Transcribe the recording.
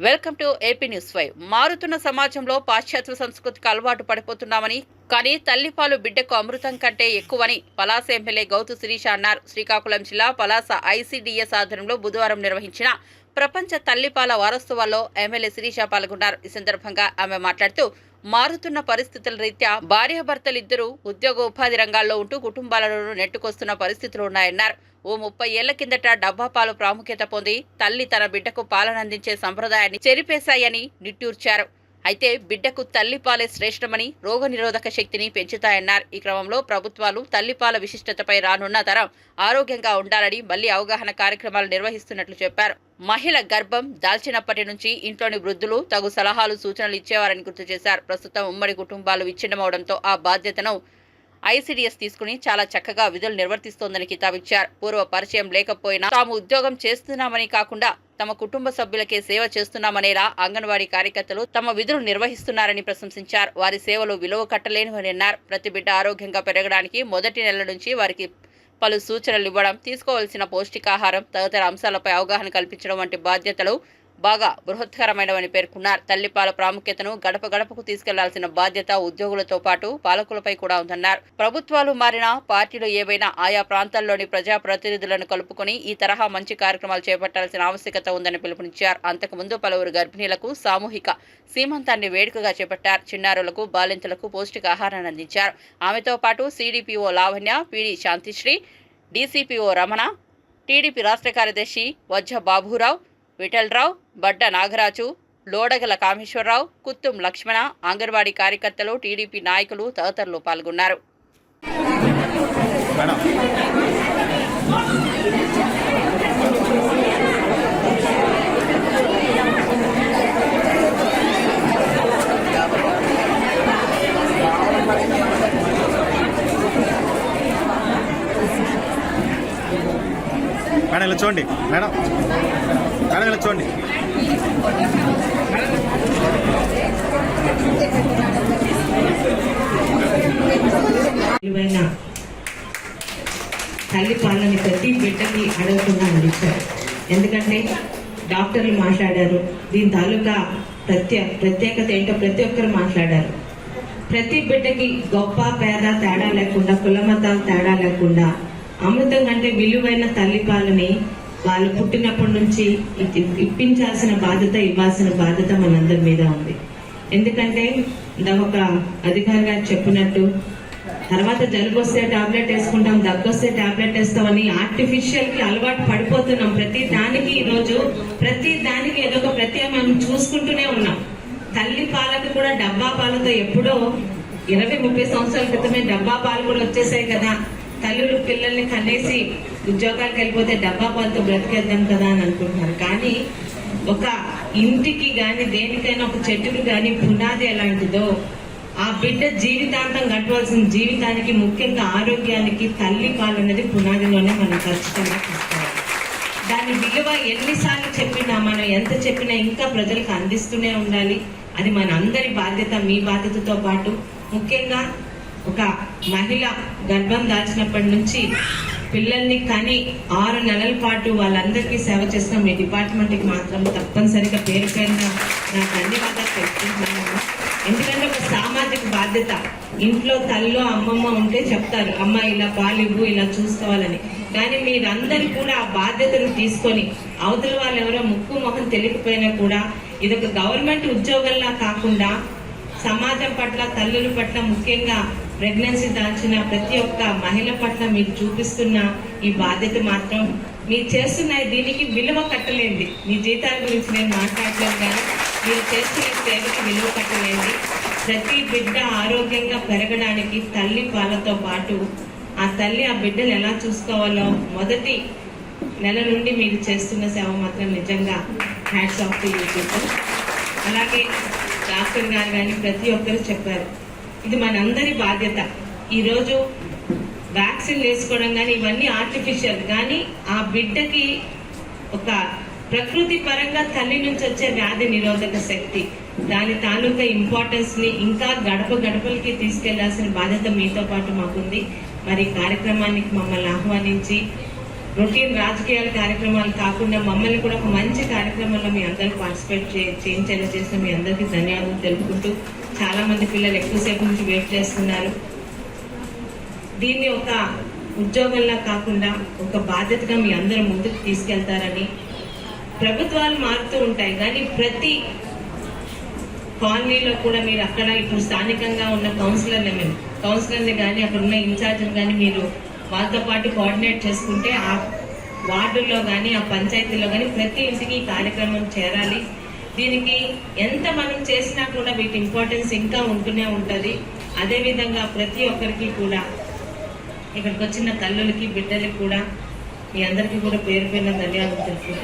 Welcome to AP news 5. మారుతున్న సమాజంలో పాశ్చాత్య సంస్కృతికి అలవాటు పడిపోతున్నామని, కానీ తల్లిపాలు బిడ్డకు అమృతం కంటే ఎక్కువని పలాస ఎమ్మెల్యే గౌతు శిరీష అన్నారు. శ్రీకాకుళం జిల్లా పలాస ఐసీడీఎస్ ఆధ్వర్యంలో బుధవారం నిర్వహించిన ప్రపంచ తల్లిపాల వారోత్సవాల్లో ఎమ్మెల్యే శిరీష పాల్గొన్నారు. ఈ సందర్భంగా ఆమె మాట్లాడుతూ, మారుతున్న పరిస్థితుల రీత్యా భార్యాభర్తలిద్దరూ ఉద్యోగోపాధి రంగాల్లో ఉంటూ కుటుంబాలను నెట్టుకొస్తున్న పరిస్థితులు ఉన్నాయన్నారు. ఓ 30 ఏళ్ల కిందట డబ్బా పాలు ప్రాముఖ్యత పొంది తల్లి తన బిడ్డకు పాలనందించే సంప్రదాయాన్ని చెరిపేశాయని నిట్టూర్చారు. అయితే బిడ్డకు తల్లిపాలే శ్రేష్టమని, రోగనిరోధక శక్తిని పెంచుతాయన్నారు. ఈ క్రమంలో ప్రభుత్వాలు తల్లిపాల విశిష్టతపై రానున్న తరం ఆరోగ్యంగా ఉండాలని మళ్లీ అవగాహన కార్యక్రమాలు నిర్వహిస్తున్నట్లు చెప్పారు. మహిళ గర్భం దాల్చినప్పటి నుంచి ఇంట్లోని వృద్ధులు తగు సలహాలు, సూచనలు ఇచ్చేవారని గుర్తు చేశారు. ప్రస్తుతం ఉమ్మడి కుటుంబాలు విచ్ఛిన్నమవడంతో ఆ బాధ్యతను ఐసీడీఎస్ తీసుకుని చాలా చక్కగా విధులు నిర్వర్తిస్తోందని కితాబిచ్చారు. పూర్వ పరిచయం లేకపోయినా తాము ఉద్యోగం చేస్తున్నామని కాకుండా తమ కుటుంబ సభ్యులకే సేవ చేస్తున్నామనేలా అంగన్వాడీ కార్యకర్తలు తమ విధులు నిర్వహిస్తున్నారని ప్రశంసించారు. వారి సేవలు విలువ కట్టలేనివని అన్నారు. ప్రతి బిడ్డ ఆరోగ్యంగా పెరగడానికి మొదటి నెల నుంచి వారికి పలు సూచనలు ఇవ్వడం, తీసుకోవాల్సిన పౌష్టికాహారం తదితర అంశాలపై అవగాహన కల్పించడం వంటి బాధ్యతలు బాగా బృహత్కరమైనవని పేర్కొన్నారు. తల్లిపాల ప్రాముఖ్యతను గడప గడపకు తీసుకెళ్లాల్సిన బాధ్యత ఉద్యోగులతో పాటు పాలకులపై కూడా ఉందన్నారు. ప్రభుత్వాలు మారినా, పార్టీలు ఏవైనా ఆయా ప్రాంతాల్లోని ప్రజాప్రతినిధులను కలుపుకొని ఈ తరహా మంచి కార్యక్రమాలు చేపట్టాల్సిన ఆవశ్యకత ఉందని పిలుపునిచ్చారు. అంతకుముందు పలువురు గర్భిణీలకు సామూహిక సీమంతాన్ని వేడుకగా చేపట్టారు. చిన్నారులకు, బాలింతలకు పౌష్టికాహారాన్ని అందించారు. ఆమెతో పాటు సిడిపిఓ లావణ్య, పిడి శాంతిశ్రీ, డీసీపీఓ రమణ, టీడీపీ రాష్ట్ర కార్యదర్శి వజ్జ బాబురావు, విఠలరావు, బడ్డ నాగరాజు, లోడగల కామేశ్వరరావు, కుత్తుం లక్ష్మణ, అంగన్వాడీ కార్యకర్తలు, టీడీపీ నాయకులు తదితరులు పాల్గొన్నారు. మేడం ఇలా చూడండి, మేడం మేడం ఇలా చూడండి. తల్లి పాలని ప్రతి బిడ్డకి అడగకుండా అందించారు. ఎందుకంటే డాక్టర్లు మాట్లాడారు, దీని తాలూకా ప్రత్యేకత ఏంటో ప్రతి ఒక్కరు మాట్లాడారు. ప్రతి బిడ్డకి గొప్ప పేద తేడా లేకుండా, కులమతాలు తేడా లేకుండా అమృతం కంటే విలువైన తల్లిపాలని వాళ్ళు పుట్టినప్పటి నుంచి ఇప్పించాల్సిన బాధ్యత, ఇవ్వాల్సిన బాధ్యత మనందరి మీద ఉంది. ఎందుకంటే ఒక అధికారి గారు చెప్పినట్టు, తర్వాత జలుబు వస్తే టాబ్లెట్ వేసుకుంటాం, దగ్గు వస్తే టాబ్లెట్ వేస్తామని ఆర్టిఫిషియల్ కి అలవాటు పడిపోతున్నాం. ప్రతి దానికి ఈరోజు ప్రతి దానికి ఏదో ఒక ప్రత్యేకం చూసుకుంటూనే ఉన్నాం. తల్లి పాలకు కూడా డబ్బా పాలతో ఎప్పుడో 20-30 సంవత్సరాల క్రితమే డబ్బా పాలు కూడా వచ్చేసాయి కదా. తల్లులు పిల్లల్ని కనేసి ఉద్యోగాలకు వెళ్ళిపోతే డబ్బా పాలతో బ్రతికేద్దాం కదా అని అనుకుంటున్నారు. కానీ ఒక ఇంటికి గాని దేనికైనా ఒక చెట్టుకు గాని పునాది ఎలాంటిదో, ఆ బిడ్డ జీవితాంతం గడపవలసిన జీవితానికి, ముఖ్యంగా ఆరోగ్యానికి తల్లి పాలు అనేది పునాదిలోనే మనం ఖచ్చితంగా తీసుకోవాలి. దాని విలువ ఎన్నిసార్లు చెప్పినా, మనం ఎంత చెప్పినా ఇంకా ప్రజలకు అందిస్తూనే ఉండాలి. అది మన అందరి బాధ్యత, మీ బాధ్యతతో పాటు. ముఖ్యంగా ఒక మహిళ గర్భం దాల్చినప్పటి నుంచి పిల్లల్ని కని 6 నెలల పాటు వాళ్ళందరికీ సేవ చేస్తాం. మీ డిపార్ట్మెంట్కి మాత్రం తప్పనిసరిగా పేరు పేరున నా ధన్యవాదాలు తెలుసుకుంటున్నాను. ఎందుకంటే ఒక సామాజిక బాధ్యత. ఇంట్లో తల్లిలో అమ్మమ్మ ఉంటే చెప్తారు, అమ్మ ఇలా పాలివ్వు, ఇలా చూసుకోవాలని. కానీ మీరందరూ కూడా ఆ బాధ్యతను తీసుకొని, అవతల వాళ్ళు ఎవరో ముక్కు మొహం తెలియకపోయినా కూడా ఇదొక గవర్నమెంట్ ఉద్యోగంలా కాకుండా సమాజం పట్ల, తల్లుల పట్ల, ముఖ్యంగా ప్రెగ్నెన్సీ దాల్చిన ప్రతి ఒక్క మహిళ పట్ల మీరు చూపిస్తున్న ఈ బాధ్యత మాత్రం, మీరు చేస్తున్న దీనికి విలువ కట్టలేండి. మీ జీతాల గురించి నేను మాట్లాడలేదు, కానీ మీరు చేస్తున్న సేవకి విలువ కట్టలేండి. ప్రతి బిడ్డ ఆరోగ్యంగా పెరగడానికి తల్లి పాలతో పాటు ఆ తల్లి ఆ బిడ్డను ఎలా చూసుకోవాలో మొదటి నెల నుండి మీరు చేస్తున్న సేవ మాత్రం నిజంగా hats off to you people. అలాగే డాక్టర్ గారు కానీ ప్రతి ఒక్కరు చెప్పారు, ఇది మనందరి బాధ్యత. ఈరోజు వ్యాక్సిన్ వేసుకోవడం కానీ ఇవన్నీ ఆర్టిఫిషియల్, కానీ ఆ బిడ్డకి ఒక ప్రకృతి పరంగా తల్లి నుంచి వచ్చే వ్యాధి నిరోధక శక్తి, దాని తాలూకా ఇంపార్టెన్స్ ని ఇంకా గడప గడపలకి తీసుకెళ్లాల్సిన బాధ్యత మీతో పాటు మాకుంది. మరి కార్యక్రమానికి మమ్మల్ని ఆహ్వానించి రొటీన్ రాజకీయాల కార్యక్రమాలు కాకుండా మమ్మల్ని కూడా ఒక మంచి కార్యక్రమంలో మీ అందరూ పార్టిసిపేట్ చేయించేలా చేసిన మీ అందరికీ ధన్యవాదాలు తెలుపుకుంటూ చాలా మంది పిల్లలు ఎక్కువసేపు నుంచి వెయిట్ చేస్తున్నారు. దీన్ని ఒక ఉద్యోగంలా కాకుండా ఒక బాధ్యతగా మీ అందరూ ముందుకు తీసుకెళ్తారని. ప్రభుత్వాలు మారుతూ ఉంటాయి కానీ ప్రతి కాలనీలో కూడా మీరు అక్కడ ఇప్పుడు స్థానికంగా ఉన్న కౌన్సిలర్ని కానీ అక్కడ ఉన్న ఇన్ఛార్జ్ని కానీ మీరు వాళ్ళతో పాటు కోఆర్డినేట్ చేసుకుంటే ఆ వార్డుల్లో కానీ ఆ పంచాయతీలో కానీ ప్రతి ఇంటికి ఈ కార్యక్రమం చేరాలి. దీనికి ఎంత మనం చేసినా కూడా వీటి ఇంపార్టెన్స్ ఇంకా ఉంటూనే ఉంటుంది. అదేవిధంగా ప్రతి ఒక్కరికి కూడా ఇక్కడికి వచ్చిన తల్లులకి బిడ్డలకి కూడా మీ అందరికీ కూడా పేరు పేరున ధన్యవాదాలు తెలుపుకుంటూ